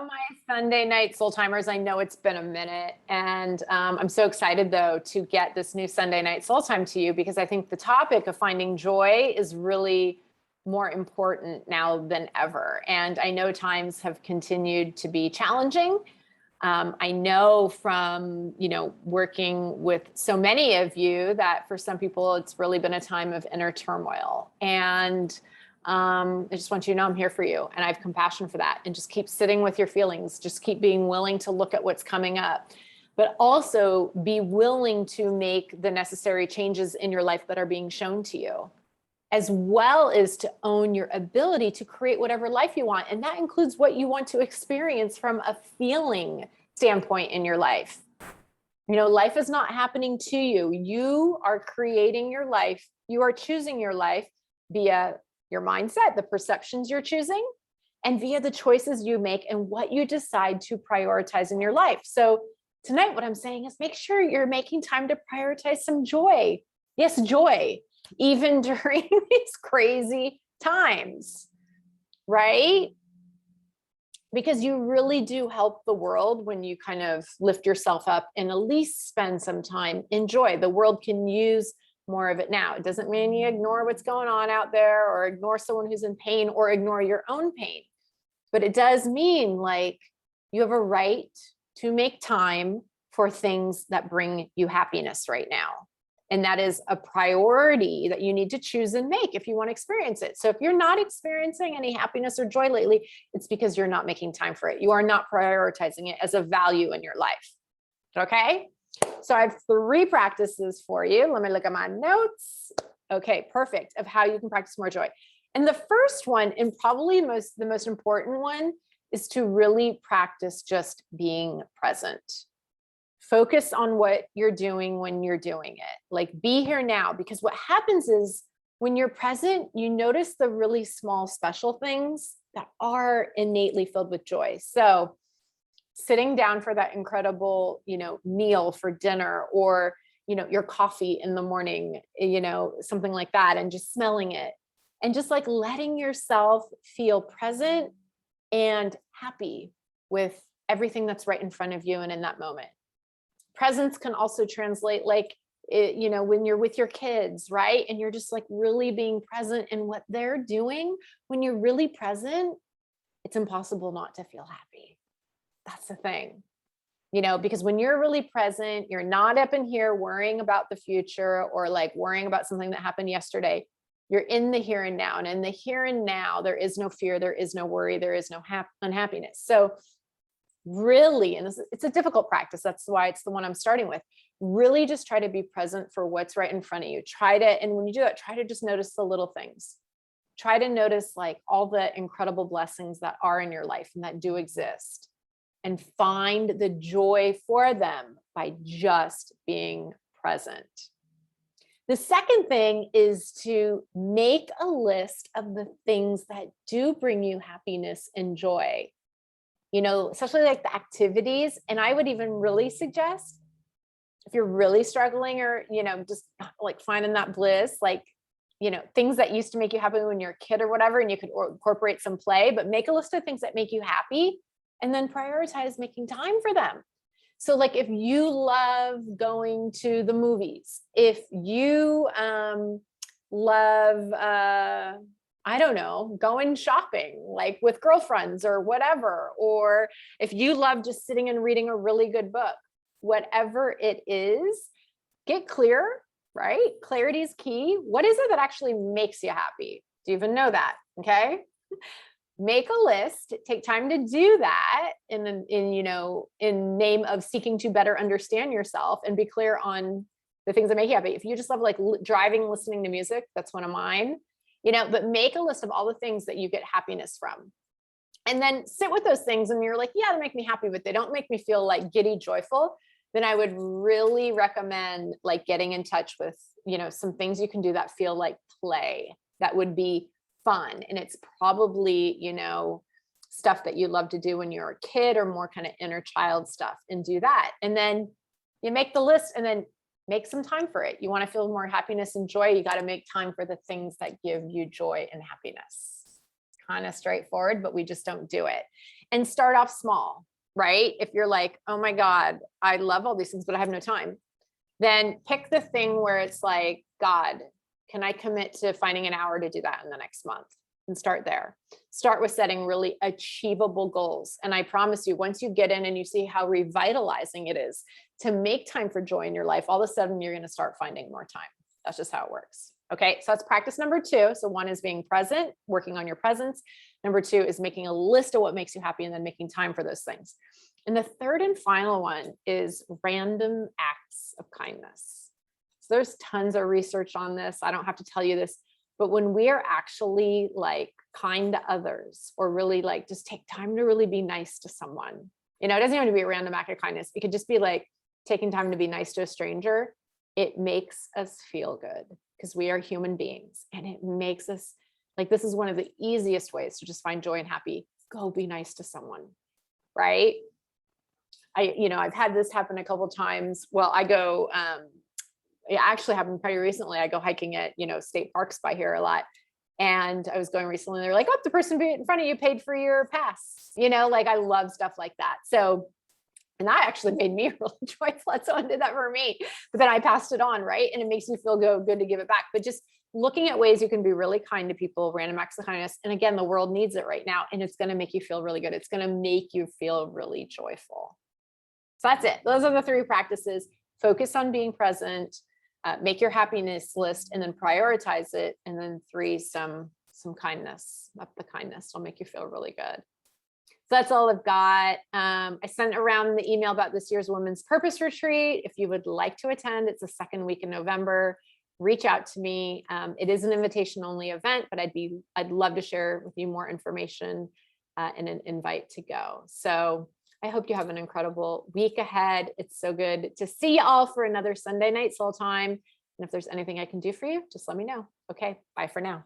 my Sunday night soul timers. I know it's been a minute, and I'm so excited though to get this new Sunday night soul time to you, because I think the topic of finding joy is really more important now than ever. And I know times have continued to be challenging. I know from, working with so many of you that for some people, it's really been a time of inner turmoil. And I just want you to know I'm here for you, and I have compassion for that. And just keep sitting with your feelings. Just keep being willing to look at what's coming up, but also be willing to make the necessary changes in your life that are being shown to you, as well as to own your ability to create whatever life you want. And that includes what you want to experience from a feeling standpoint in your life. Life is not happening to you. You are creating your life. You are choosing your life via your mindset, the perceptions you're choosing, and via the choices you make and what you decide to prioritize in your life. So tonight, what I'm saying is make sure you're making time to prioritize some joy. Yes, joy, even during these crazy times, right? Because you really do help the world when you kind of lift yourself up and at least spend some time in joy. The world can use more of it now. It doesn't mean you ignore what's going on out there or ignore someone who's in pain or ignore your own pain. But it does mean like you have a right to make time for things that bring you happiness right now. And that is a priority that you need to choose and make if you want to experience it. So if you're not experiencing any happiness or joy lately, it's because you're not making time for it. You are not prioritizing it as a value in your life. Okay? So I have 3 practices for you. Let me look at my notes. Okay, perfect. Of how you can practice more joy. And the first one, and probably the most important one, is to really practice just being present. Focus on what you're doing when you're doing it. Like, be here now, because what happens is when you're present, you notice the really small, special things that are innately filled with joy. So sitting down for that incredible, meal for dinner, or, your coffee in the morning, something like that, and just smelling it and just like letting yourself feel present and happy with everything that's right in front of you and in that moment. Presence can also translate like, when you're with your kids, right? And you're just like really being present in what they're doing. When you're really present, it's impossible not to feel happy. That's the thing, because when you're really present, you're not up in here worrying about the future or like worrying about something that happened yesterday. You're in the here and now. And in the here and now, there is no fear, there is no worry, there is no unhappiness. So really, and it's a difficult practice. That's why it's the one I'm starting with. Really just try to be present for what's right in front of you. And when you do that, try to just notice the little things. Try to notice like all the incredible blessings that are in your life and that do exist, and find the joy for them by just being present. The second thing is to make a list of the things that do bring you happiness and joy, especially like the activities. And I would even really suggest, if you're really struggling or, just like finding that bliss, like, things that used to make you happy when you're a kid or whatever, and you could incorporate some play, but make a list of things that make you happy and then prioritize making time for them. So like if you love going to the movies, if you love, I don't know, going shopping, like with girlfriends or whatever, or if you love just sitting and reading a really good book, whatever it is, get clear, right? Clarity is key. What is it that actually makes you happy? Do you even know that? Okay. Make a list, take time to do that in name of seeking to better understand yourself, and be clear on the things that make you happy. If you just love like driving, listening to music, that's one of mine, but make a list of all the things that you get happiness from. And then sit with those things and you're like, yeah, they make me happy, but they don't make me feel like giddy joyful. Then I would really recommend like getting in touch with, some things you can do that feel like play, that would be fun. And it's probably, stuff that you love to do when you're a kid, or more kind of inner child stuff, and do that. And then you make the list and then make some time for it. You want to feel more happiness and joy, you got to make time for the things that give you joy and happiness. kind of straightforward, but we just don't do it. And start off small, right? If you're like, oh my God, I love all these things, but I have no time, then pick the thing where it's like, God, can I commit to finding an hour to do that in the next month? And start there. Start with setting really achievable goals. And I promise you, once you get in and you see how revitalizing it is to make time for joy in your life, all of a sudden you're going to start finding more time. That's just how it works. Okay, so that's practice number 2. So 1 is being present, working on your presence. Number 2 is making a list of what makes you happy and then making time for those things. And the third and final one is random acts of kindness. So there's tons of research on this. I don't have to tell you this, but when we are actually like kind to others, or really like just take time to really be nice to someone, it doesn't even have to be a random act of kindness. It could just be like taking time to be nice to a stranger. It makes us feel good because we are human beings, and it makes us like, this is one of the easiest ways to just find joy and happy. Go be nice to someone, right? I've had this happen a couple of times. Well, I go, it actually happened pretty recently. I go hiking at, state parks by here a lot. And I was going recently, and they're like, oh, the person in front of you paid for your pass. Like I love stuff like that. So, and that actually made me really joyful. Someone did that for me, but then I passed it on, right? And it makes me feel good to give it back. But just looking at ways you can be really kind to people, random acts of kindness. And again, the world needs it right now, and it's going to make you feel really good. It's going to make you feel really joyful. So that's it. Those are the 3 practices. Focus on being present, make your happiness list, and then prioritize it. And then 3, some kindness. Up the kindness will make you feel really good. So that's all I've got. I sent around the email about this year's Women's Purpose Retreat. If you would like to attend, it's the 2nd week in November. Reach out to me. It is an invitation-only event, but I'd love to share with you more information and an invite to go. So I hope you have an incredible week ahead. It's so good to see you all for another Sunday night soul time. And if there's anything I can do for you, just let me know. Okay, bye for now.